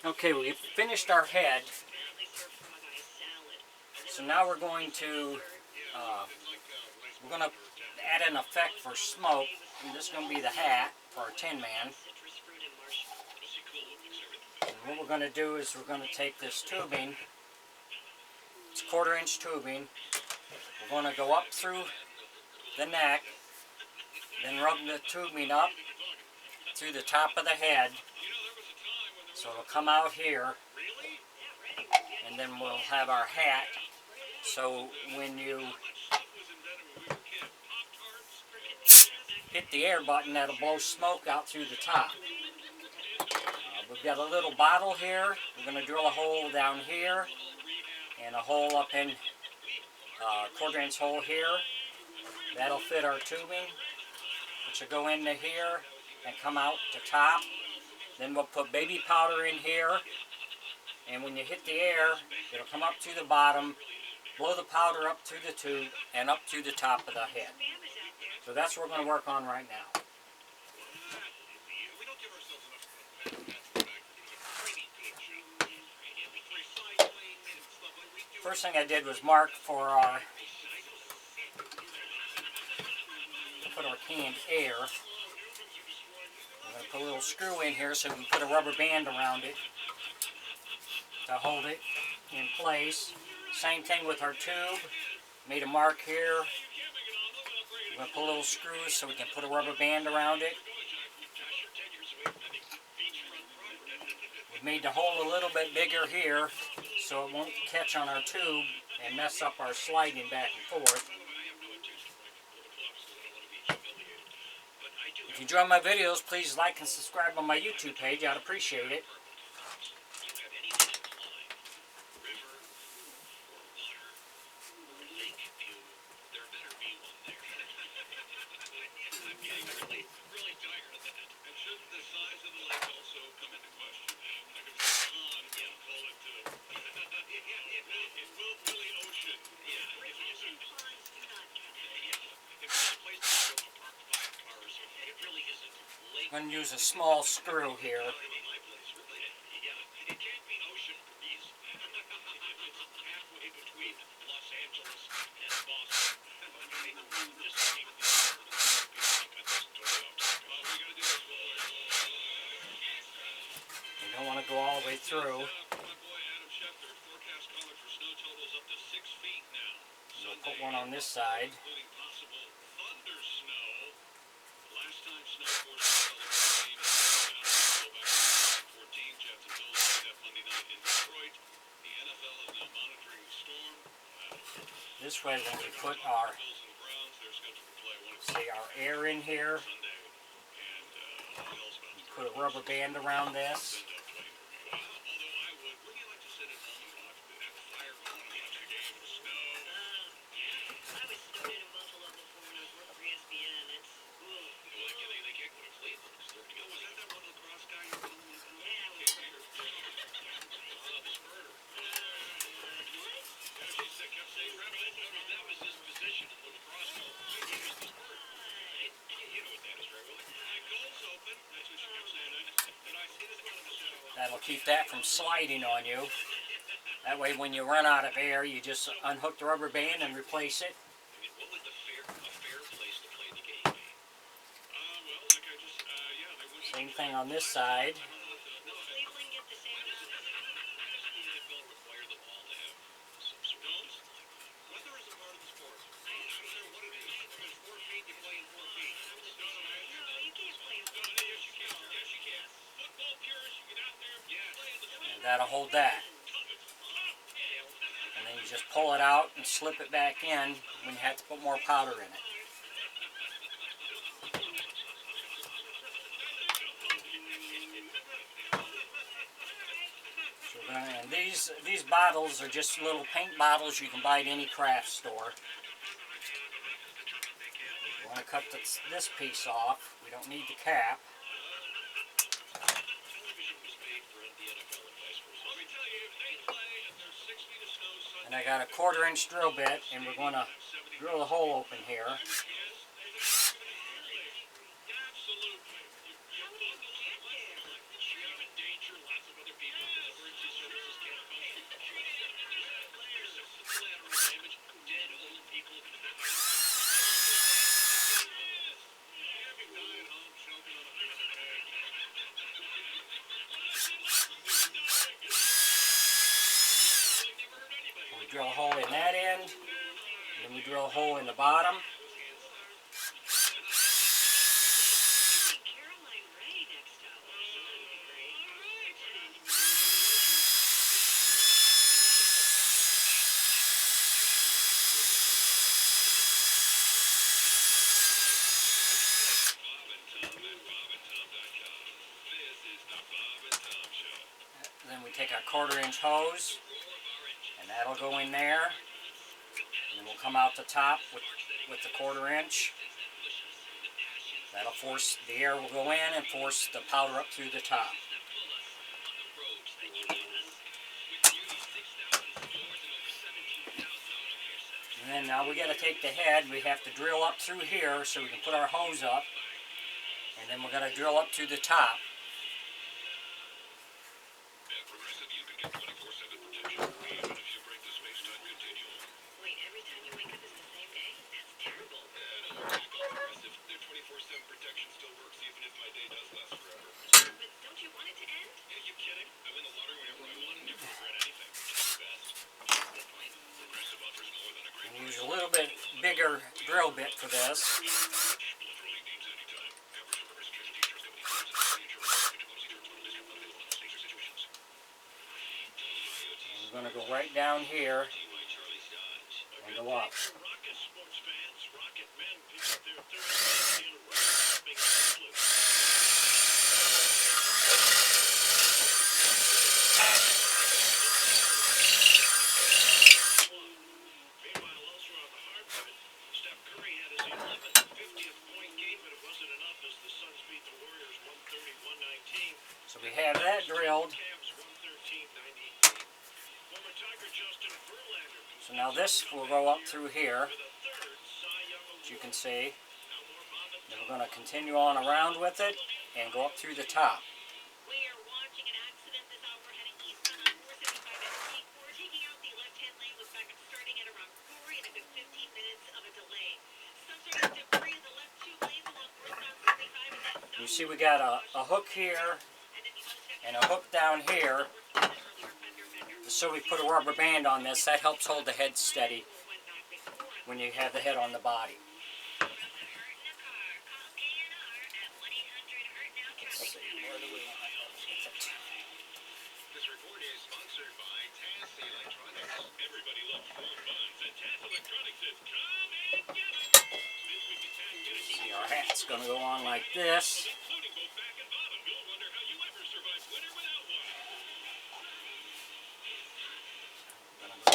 Okay, we finished our head. So now we're going to add an effect for smoke. And this is going to be the hat for our Tinman. And what we're going to do is we're going to take this tubing. It's 1/4 inch tubing. We're going to go up through the neck, then rub the tubing up through the top of the head. So it'll come out here, and then we'll have our hat. So when you hit the air button, that'll blow smoke out through the top. We've got a little bottle here. We're going to drill a hole down here and a hole up in 1/4 inch hole here. That'll fit our tubing, which will go into here and come out the top. Then we'll put baby powder in here, and when you hit the air, it'll come up to the bottom, blow the powder up through the tube and up to the top of the head. So that's what we're going to work on right now. First thing I did was mark for our put our canned air. I'm going to put a little screw in here so we can put a rubber band around it to hold it in place. Same thing with our tube. Made a mark here. I'm going to put a little screw so we can put a rubber band around it. We've made the hole a little bit bigger here so it won't catch on our tube and mess up our sliding back and forth. If you enjoy my videos, please like and subscribe on my YouTube page. I'd appreciate it. I'm going to use a small screw here. You don't want to go all the way through. We'll put one on this side. This way, when we put our air in here, put a rubber band around this. That'll keep that from sliding on you. That way when you run out of air, you just unhook the rubber band and replace it. Same thing on this side. That'll hold that. And then you just pull it out and slip it back in when you have to put more powder in it. So and these bottles are just little paint bottles you can buy at any craft store. We're going to cut this piece off. We don't need the cap. And I got a 1/4 inch drill bit, and we're going to drill a hole open here. drill a hole in that end, and then we drill a hole in the bottom. Then we take our 1/4-inch hose, and that'll go in there, and then we'll come out the top with the 1/4-inch. That'll force, the air will go in and force the powder up through the top. And then now we got to take the head, we have to drill up through here so we can put our hose up, and then we're going to drill up through the top. Use a little bit bigger drill bit for this. And we're going to go right down here and go up. So we have that drilled. So now this will go up through here, as you can see. Then we're going to continue on around with it and go up through the top. You see we got a hook here and a hook down here. So we put a rubber band on this. That helps hold the head steady when you have the head on the body. Let's see, where do we want to go with it? This report is sponsored by TAS Electronics. Everybody loves phone buns, and TAS Electronics is come and get it. See, our hat's going to go on like this.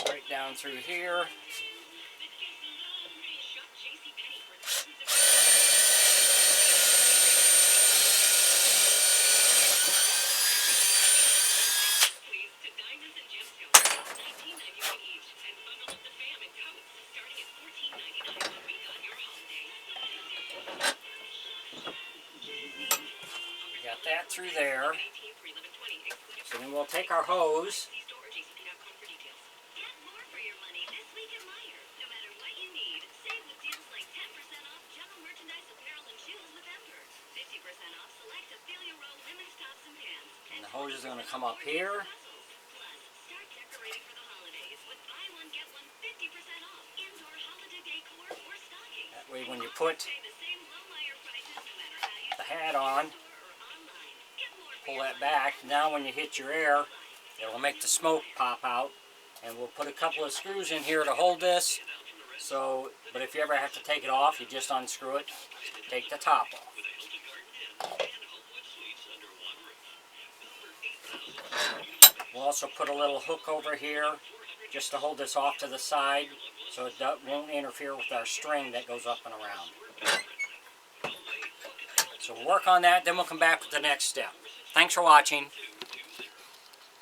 Right down through here. We got that through there. So then we'll take our hose. And the hose is going to come up here. That way when you put the hat on, pull that back. Now when you hit your air, it will make the smoke pop out. And we'll put a couple of screws in here to hold this. So, but if you ever have to take it off, you just unscrew it, take the top off. We'll also put a little hook over here just to hold this off to the side so it won't interfere with our string that goes up and around. So we'll work on that, then we'll come back with the next step. Thanks for watching.